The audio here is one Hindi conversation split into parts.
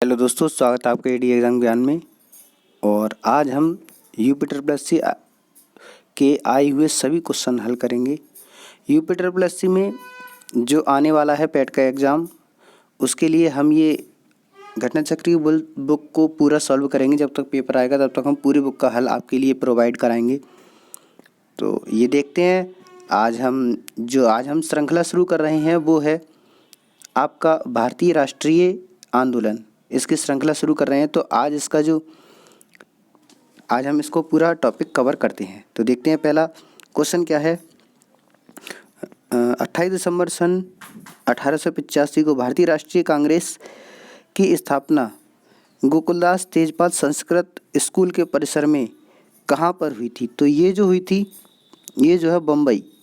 हेलो दोस्तों, स्वागत है आपके एडी एग्जाम ज्ञान में। और आज हम यूपी प्लस सी के आए हुए सभी क्वेश्चन हल करेंगे। यूपी प्लस सी में जो आने वाला है पैट का एग्ज़ाम, उसके लिए हम ये घटना चक्र की बुक को पूरा सॉल्व करेंगे। जब तक पेपर आएगा तब तक हम पूरी बुक का हल आपके लिए प्रोवाइड कराएंगे। तो ये देखते हैं आज हम श्रृंखला शुरू कर रहे हैं वो है आपका भारतीय राष्ट्रीय आंदोलन। इसकी श्रृंखला शुरू कर रहे हैं। तो आज हम इसको पूरा टॉपिक कवर करते हैं। तो देखते हैं पहला क्वेश्चन क्या है। 28 दिसंबर सन 1885 को भारतीय राष्ट्रीय कांग्रेस की स्थापना गोकुलदास तेजपाल संस्कृत स्कूल के परिसर में कहाँ पर हुई थी? तो ये जो हुई थी ये जो है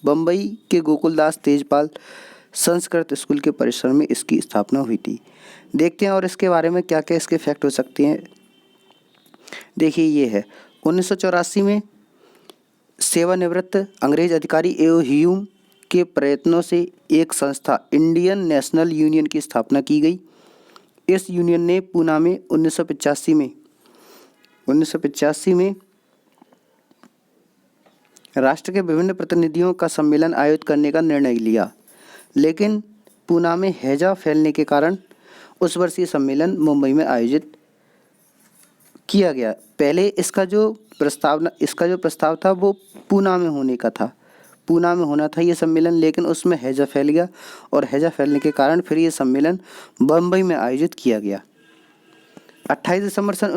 बम्बई के गोकुलदास तेजपाल संस्कृत स्कूल के परिसर में इसकी स्थापना हुई थी। देखते हैं और इसके बारे में क्या क्या इसके फैक्ट हो सकते हैं। देखिए ये है 1984 में सेवानिवृत्त अंग्रेज अधिकारी ए.ओ. ह्यूम के प्रयत्नों से एक संस्था इंडियन नेशनल यूनियन की स्थापना की गई। इस यूनियन ने पूना में 1985 में राष्ट्र के विभिन्न प्रतिनिधियों का सम्मेलन आयोजित करने का निर्णय लिया, लेकिन पूना में हैजा फैलने के कारण उस वर्ष ये सम्मेलन मुंबई में आयोजित किया गया। पहले इसका जो प्रस्ताव था वो पूना में होने का था, पूना में होना था ये सम्मेलन, लेकिन उसमें हैजा फैल गया और हैजा फैलने के कारण फिर ये सम्मेलन बम्बई में आयोजित किया गया। 28 दिसंबर सन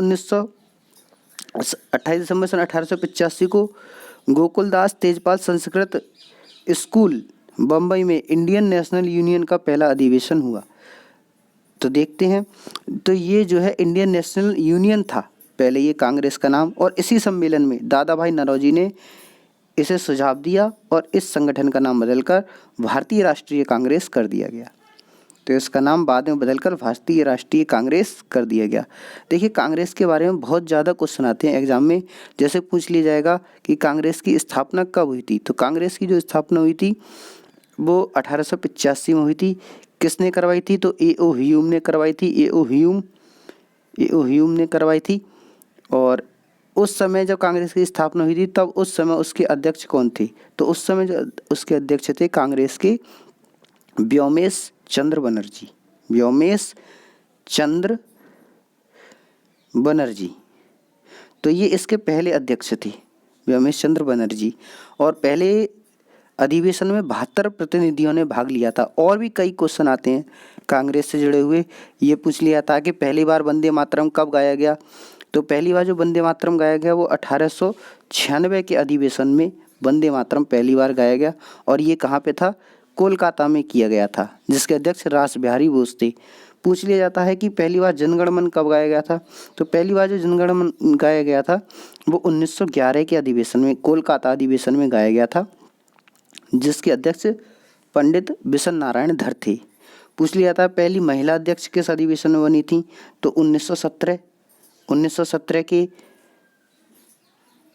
1885 को गोकुलदास तेजपाल संस्कृत स्कूल बम्बई में इंडियन नेशनल यूनियन का पहला अधिवेशन हुआ। तो देखते हैं, तो ये जो है इंडियन नेशनल यूनियन था पहले ये कांग्रेस का नाम, और इसी सम्मेलन में दादा भाई नौरोजी ने इसे सुझाव दिया और इस संगठन का नाम बदलकर भारतीय राष्ट्रीय कांग्रेस कर दिया गया। तो इसका नाम बाद में बदलकर भारतीय राष्ट्रीय कांग्रेस कर दिया गया। देखिए कांग्रेस के बारे में बहुत ज़्यादा क्वेश्चन आते हैं एग्जाम में। जैसे पूछ लिया जाएगा कि कांग्रेस की स्थापना कब हुई थी? तो कांग्रेस की जो स्थापना हुई थी वो 1885 में हुई थी। किसने करवाई थी? तो ए.ओ. ह्यूम ने करवाई थी। ए.ओ. ह्यूम ने करवाई थी। और उस समय जब कांग्रेस की स्थापना हुई थी तब उस समय उसके अध्यक्ष कौन थे? तो उस समय जो उसके अध्यक्ष थे कांग्रेस के व्योमेश चंद्र बनर्जी। तो ये इसके पहले अध्यक्ष थे व्योमेश चंद्र बनर्जी। और पहले अधिवेशन में 72 प्रतिनिधियों ने भाग लिया था। और भी कई क्वेश्चन आते हैं कांग्रेस से जुड़े हुए। ये पूछ लिया था कि पहली बार वंदे मातरम कब गाया गया? तो पहली बार जो वंदे मातरम गाया गया वो 1896 के अधिवेशन में वंदे मातरम पहली बार गाया गया। और ये कहाँ पे था? कोलकाता में किया गया था, जिसके अध्यक्ष रास बिहारी बोस थे। पूछ लिया जाता है कि पहली बार जनगण मन कब गाया गया था? तो पहली बार जो जनगण मन गाया गया था वो 1911 के अधिवेशन में, कोलकाता अधिवेशन में गाया गया था, जिसके अध्यक्ष पंडित बिशन नारायण धर थे। पूछ लिया था पहली महिला अध्यक्ष किस अधिवेशन में बनी थी? तो 1917 के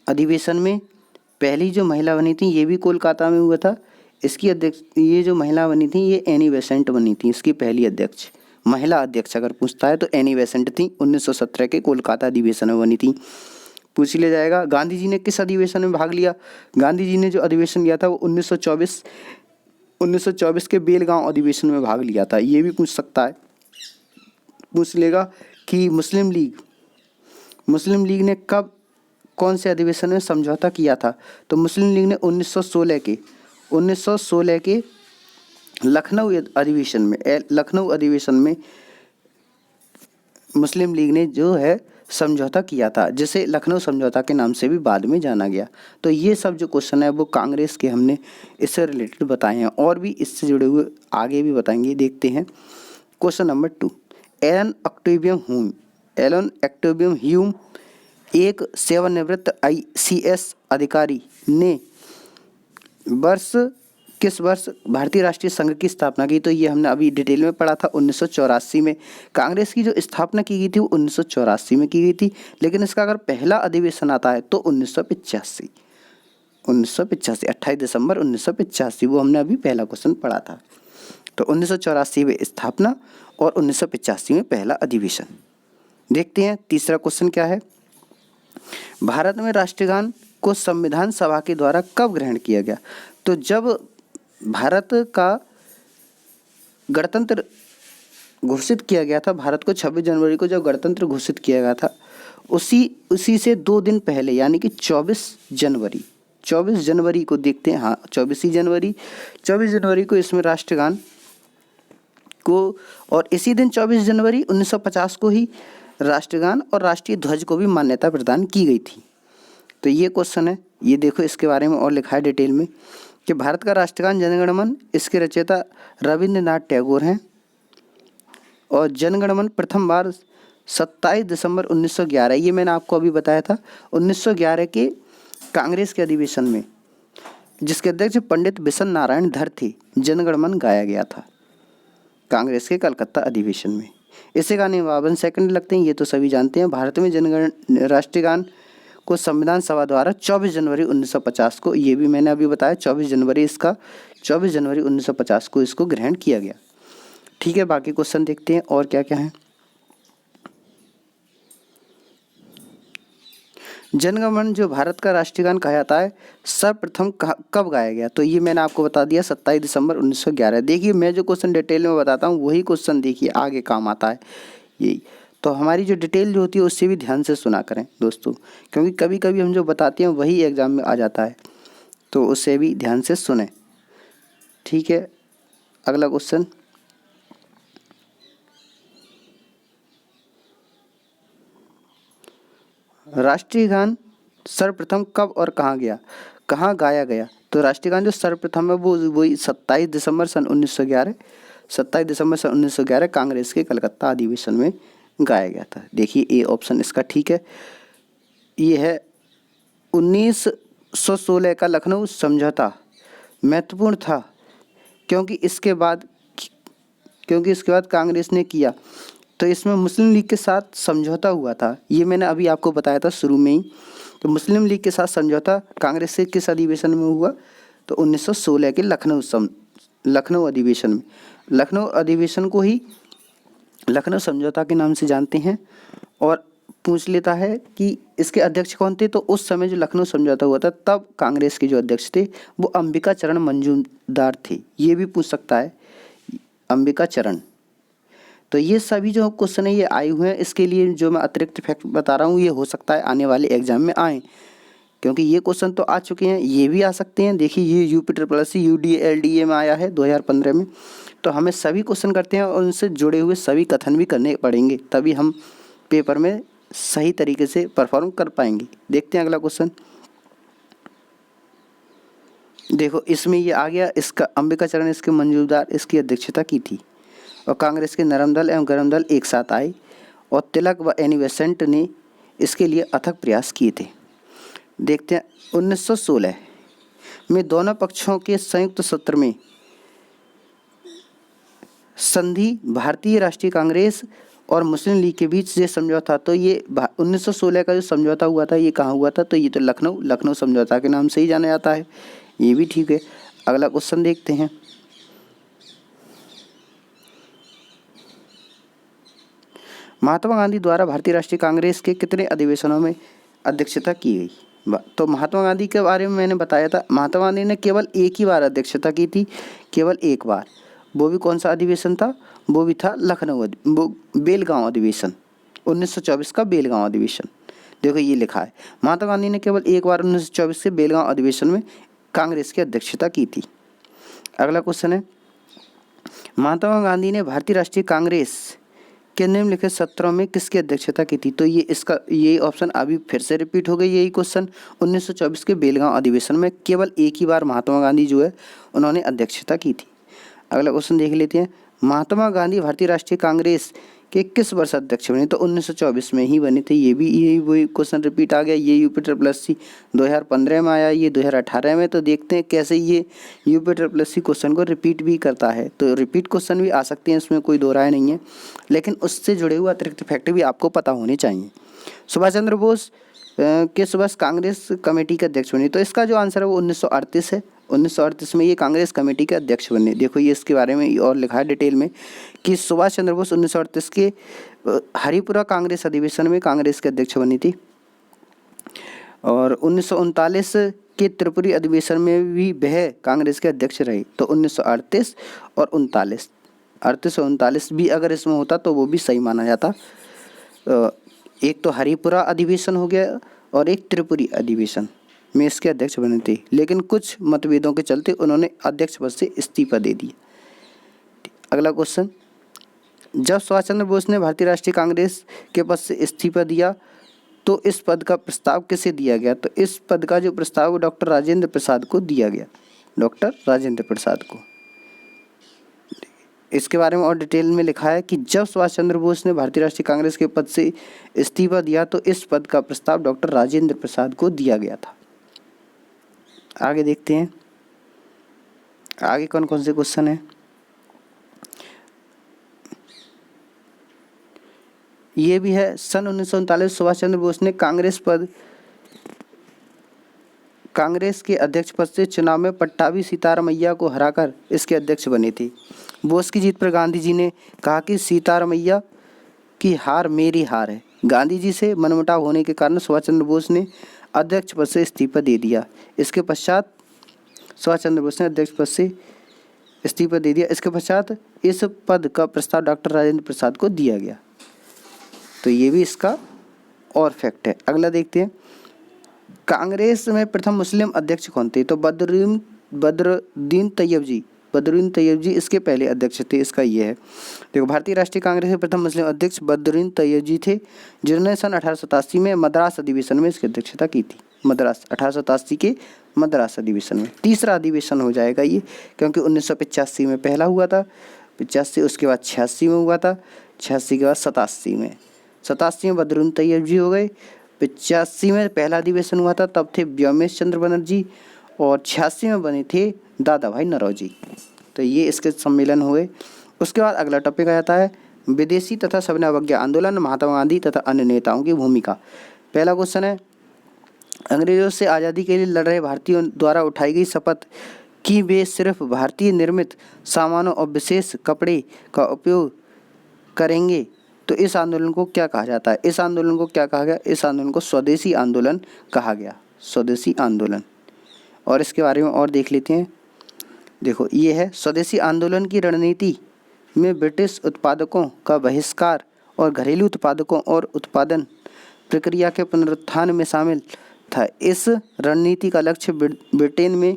अधिवेशन में पहली जो महिला बनी थी ये भी कोलकाता में हुआ था। इसकी अध्यक्ष ये जो महिला बनी थी ये एनी बेसेंट बनी थी। इसकी पहली अध्यक्ष महिला अध्यक्ष अगर पूछता है तो एनी बेसेंट थी। 1917 के कोलकाता अधिवेशन में बनी थी। पूछ लिया जाएगा गांधी जी ने किस अधिवेशन में भाग लिया? गांधी जी ने जो अधिवेशन लिया था वो 1924 के बेलगांव अधिवेशन में भाग लिया था। ये भी पूछ सकता है। पूछ लेगा कि मुस्लिम लीग ने कब कौन से अधिवेशन में समझौता किया था? तो मुस्लिम लीग ने 1916 के लखनऊ अधिवेशन में मुस्लिम लीग ने जो है समझौता किया था, जिसे लखनऊ समझौता के नाम से भी बाद में जाना गया। तो ये सब जो क्वेश्चन है वो कांग्रेस के हमने इससे रिलेटेड बताए हैं, और भी इससे जुड़े हुए आगे भी बताएंगे। देखते हैं क्वेश्चन नंबर 2। एलन ऑक्टेवियम ह्यूम एक सेवानिवृत्त ICS अधिकारी ने किस वर्ष भारतीय राष्ट्रीय संघ की स्थापना की? तो ये हमने अभी डिटेल में पढ़ा था 1984 में। कांग्रेस की जो स्थापना की गई थी वो 1984 में की गई थी, लेकिन इसका अगर पहला अधिवेशन आता है तो 1985 28 दिसंबर 1985, वो हमने अभी पहला क्वेश्चन पढ़ा था। तो 1984 में स्थापना और 1985 में पहला अधिवेशन। देखते हैं तीसरा क्वेश्चन क्या है। भारत में राष्ट्रगान को संविधान सभा के द्वारा कब ग्रहण किया गया? तो जब भारत का गणतंत्र घोषित किया गया था, भारत को 26 जनवरी को जब गणतंत्र घोषित किया गया था, उसी से 2 दिन पहले यानी कि 24 जनवरी को देखते हैं। हाँ, 24 जनवरी को इसमें राष्ट्रगान को, और इसी दिन 24 जनवरी 1950 को ही राष्ट्रगान और राष्ट्रीय ध्वज को भी मान्यता प्रदान की गई थी। तो ये क्वेश्चन है, ये देखो इसके बारे में और लिखा है डिटेल में कि भारत का राष्ट्रगान जनगण मन, इसके रचयिता रविंद्रनाथ टैगोर हैं और जनगण मन प्रथम बार 27 दिसंबर 1911, ये मैंने आपको अभी बताया था, 1911 के कांग्रेस के अधिवेशन में, जिसके अध्यक्ष पंडित बिशन नारायण धर थे, जनगण मन गाया गया था कांग्रेस के कलकत्ता अधिवेशन में। इसे गाने में 52 सेकंड लगते हैं, ये तो सभी जानते हैं। भारत में राष्ट्रगान को संविधान सभा द्वारा 24 जनवरी 1950 को, ये भी मैंने अभी बताया, 24 जनवरी 1950 को इसको ग्रहण किया गया। ठीक है, बाकी क्वेश्चन देखते हैं और क्या क्या है। जनगण मन जो भारत का राष्ट्रीय गान कहा जाता है, सर्वप्रथम कब गाया गया? तो ये मैंने आपको बता दिया, 27 दिसंबर 1911। देखिए मैं जो क्वेश्चन डिटेल में बताता हूँ वही क्वेश्चन देखिए आगे काम आता है यही। तो हमारी जो डिटेल जो होती है उससे भी ध्यान से सुना करें दोस्तों, क्योंकि कभी कभी हम जो बताते हैं वही एग्जाम में आ जाता है, तो उससे भी ध्यान से सुने। ठीक है, अगला क्वेश्चन, राष्ट्रीय गान सर्वप्रथम कब और कहाँ गाया गया? तो राष्ट्रीय गान जो सर्वप्रथम है वो वही 27 दिसंबर सन 1911 कांग्रेस के कलकत्ता अधिवेशन में गाया गया था। देखिए ए ऑप्शन इसका ठीक है। ये है 1916 का लखनऊ समझौता महत्वपूर्ण था क्योंकि इसके बाद कांग्रेस ने किया, तो इसमें मुस्लिम लीग के साथ समझौता हुआ था। ये मैंने अभी आपको बताया था शुरू में ही। तो मुस्लिम लीग के साथ समझौता कांग्रेस से किस अधिवेशन में हुआ? तो 1916 के लखनऊ अधिवेशन में। लखनऊ अधिवेशन को ही लखनऊ समझौता के नाम से जानते हैं। और पूछ लेता है कि इसके अध्यक्ष कौन थे? तो उस समय जो लखनऊ समझौता हुआ था तब कांग्रेस के जो अध्यक्ष थे वो अंबिका चरण मंजूमदार थे। ये भी पूछ सकता है, अंबिका चरण। तो ये सभी जो क्वेश्चन है ये आए हुए हैं। इसके लिए जो मैं अतिरिक्त फैक्ट बता रहा हूँ ये हो सकता है आने वाले एग्जाम में आए, क्योंकि ये क्वेश्चन तो आ चुके हैं, ये भी आ सकते हैं। देखिए ये UPSSC UDLDA में आया है 2015 में। तो हमें सभी क्वेश्चन करते हैं और उनसे जुड़े हुए सभी कथन भी करने पड़ेंगे, तभी हम पेपर में सही तरीके से परफॉर्म कर पाएंगे। देखते हैं अगला क्वेश्चन। देखो इसमें ये आ गया, इसका अंबिका चरण इसके मंजूरदार इसकी अध्यक्षता की थी और कांग्रेस के नरम दल एवं गरम दल एक साथ आए और तिलक व एनी बेसेंट ने इसके लिए अथक प्रयास किए थे। देखते हैं 1916 में दोनों पक्षों के संयुक्त सत्र में संधि भारतीय राष्ट्रीय कांग्रेस और मुस्लिम लीग के बीच ये समझौता, तो ये 1916 का जो समझौता हुआ था ये कहाँ हुआ था? तो ये तो लखनऊ समझौता के नाम से ही जाना जाता है। ये भी ठीक है। अगला क्वेश्चन देखते हैं। महात्मा गांधी द्वारा भारतीय राष्ट्रीय कांग्रेस के कितने अधिवेशनों में अध्यक्षता की गई? तो महात्मा गांधी के बारे में मैंने बताया था, महात्मा गांधी ने केवल एक ही बार अध्यक्षता की थी, केवल एक बार। वो भी कौन सा अधिवेशन था? वो भी था बेलगांव अधिवेशन, 1924 का बेलगांव अधिवेशन। देखो ये लिखा है, महात्मा गांधी ने केवल एक बार 1924 के बेलगांव अधिवेशन में कांग्रेस की अध्यक्षता की थी। अगला क्वेश्चन है, महात्मा गांधी ने भारतीय राष्ट्रीय कांग्रेस के निम्नलिखित सत्रों में किसकी अध्यक्षता की थी? तो ये ऑप्शन अभी फिर से रिपीट हो गई। यही क्वेश्चन 1924 के बेलगांव अधिवेशन में केवल एक ही बार महात्मा गांधी जो है उन्होंने अध्यक्षता की थी। अगला क्वेश्चन देख लेते हैं, महात्मा गांधी भारतीय राष्ट्रीय कांग्रेस के किस वर्ष अध्यक्ष बने? तो 1924 में ही बने थे। यही वही क्वेश्चन रिपीट आ गया। ये UPSSC 2015 में आया, ये 2018 में। तो देखते हैं कैसे ये UPSSC क्वेश्चन को रिपीट भी करता है। तो रिपीट क्वेश्चन भी आ सकते हैं, इसमें कोई दो राय नहीं है, लेकिन उससे जुड़े हुए अतिरिक्त फैक्ट भी आपको पता होने चाहिए। सुभाष चंद्र बोस किस वर्ष कांग्रेस कमेटी के अध्यक्ष बने? तो इसका जो आंसर है वो 1938 है। 1938 में ये कांग्रेस कमेटी के अध्यक्ष बने। देखो ये इसके बारे में और लिखा है डिटेल में कि सुभाष चंद्र बोस 1938 के हरिपुरा कांग्रेस अधिवेशन में कांग्रेस के अध्यक्ष बनी थी। और 1939 के त्रिपुरी अधिवेशन में भी वह कांग्रेस के अध्यक्ष रहे। तो 1938 और 39, 38 और 39 भी अगर इसमें होता तो वो भी सही माना जाता। एक तो हरिपुरा अधिवेशन हो गया और एक त्रिपुरी अधिवेशन में इसके अध्यक्ष बने थे, लेकिन कुछ मतभेदों के चलते उन्होंने अध्यक्ष पद से इस्तीफा दे दिया। अगला क्वेश्चन, जब सुभाष चंद्र बोस ने भारतीय राष्ट्रीय कांग्रेस के पद से इस्तीफा दिया तो इस पद का प्रस्ताव किसे दिया गया? तो इस पद का जो प्रस्ताव डॉक्टर राजेंद्र प्रसाद को दिया गया, डॉक्टर राजेंद्र प्रसाद को। इसके बारे में और डिटेल में लिखा है कि जब सुभाष चंद्र बोस ने भारतीय राष्ट्रीय कांग्रेस के पद से इस्तीफा दिया तो इस पद का प्रस्ताव डॉक्टर राजेंद्र प्रसाद को दिया गया था। आगे देखते हैं आगे कौन कौन से क्वेश्चन है। ये भी है, सन 1939 सुभाष चंद्र बोस ने कांग्रेस के अध्यक्ष पद से चुनाव में पट्टाभी सीतारामैया को हराकर इसके अध्यक्ष बने थे। बोस की जीत पर गांधी जी ने कहा कि सीतारामैया की हार मेरी हार है। गांधी जी से मनमुटाव होने के कारण सुभाष चंद्र बोस ने अध्यक्ष पद से इस्तीफा दे दिया। इसके पश्चात सुभाष चंद्र बोस ने अध्यक्ष पद से इस्तीफा दे दिया। इसके पश्चात इस पद का प्रस्ताव डॉक्टर राजेंद्र प्रसाद को दिया गया। तो ये भी इसका और फैक्ट है। अगला देखते हैं, कांग्रेस में प्रथम मुस्लिम अध्यक्ष कौन थे? तो बदरुद्दीन तैयब जी इसके पहले अध्यक्ष थे। इसका ये है, देखो भारतीय राष्ट्रीय कांग्रेस के प्रथम मुस्लिम अध्यक्ष बदरुद्दीन तैयब जी थे, जिन्होंने सन 1887 में मद्रास अधिवेशन में इसकी अध्यक्षता की थी। मद्रास 1887 के मद्रास अधिवेशन में, तीसरा अधिवेशन हो जाएगा ये, क्योंकि 1985 में पहला हुआ था, 85 उसके बाद 86 में हुआ था, 86 के बाद 87 में, 87 में बदरुद्दीन तैयब जी हो गए, 85 में पहला अधिवेशन हुआ था, तब थे व्योमेश चंद्र बनर्जी, और 86 में बने थे दादा भाई नौरोजी। तो ये इसके सम्मेलन हुए। उसके बाद अगला टॉपिक आ जाता है विदेशी तथा सविनय अवज्ञा आंदोलन, महात्मा गांधी तथा अन्य नेताओं की भूमिका। पहला क्वेश्चन है, अंग्रेजों से आज़ादी के लिए लड़ रहे भारतीयों द्वारा उठाई गई शपथ कि वे सिर्फ भारतीय निर्मित सामानों और विशेष कपड़े का उपयोग करेंगे, तो इस आंदोलन को क्या कहा जाता है? इस आंदोलन को क्या कहा गया? इस आंदोलन को स्वदेशी आंदोलन कहा गया, स्वदेशी आंदोलन। और इसके बारे में और देख लेते हैं। देखो ये है, स्वदेशी आंदोलन की रणनीति में ब्रिटिश उत्पादकों का बहिष्कार और घरेलू उत्पादकों और उत्पादन प्रक्रिया के पुनरुत्थान में शामिल था। इस रणनीति का लक्ष्य ब्रिटेन में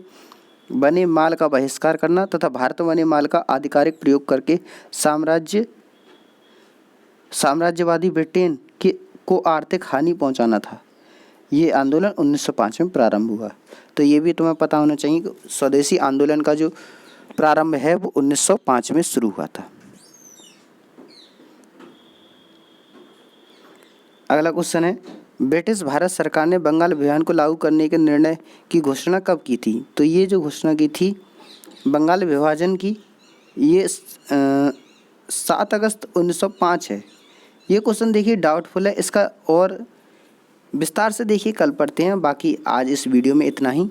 बने माल का बहिष्कार करना तथा भारत में बने माल का आधिकारिक प्रयोग करके साम्राज्यवादी ब्रिटेन को आर्थिक हानि पहुंचाना था। ये आंदोलन 1905 में प्रारंभ हुआ। तो ये भी तुम्हें पता होना चाहिए कि स्वदेशी आंदोलन का जो प्रारंभ है वो 1905 में शुरू हुआ था। अगला क्वेश्चन है, ब्रिटिश भारत सरकार ने बंगाल विभाजन को लागू करने के निर्णय की घोषणा कब की थी? तो ये जो घोषणा की थी बंगाल विभाजन की, ये 7 अगस्त 1905 है। ये क्वेश्चन देखिए डाउटफुल है, इसका और विस्तार से देखिए कल पढ़ते हैं। बाकी आज इस वीडियो में इतना ही,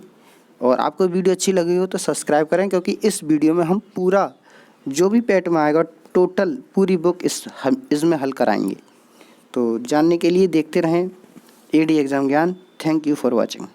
और आपको वीडियो अच्छी लगी हो तो सब्सक्राइब करें, क्योंकि इस वीडियो में हम पूरा जो भी पैट में आएगा टोटल पूरी बुक इसमें हल कराएंगे। तो जानने के लिए देखते रहें एडी एग्ज़ाम ज्ञान। Thank you for watching.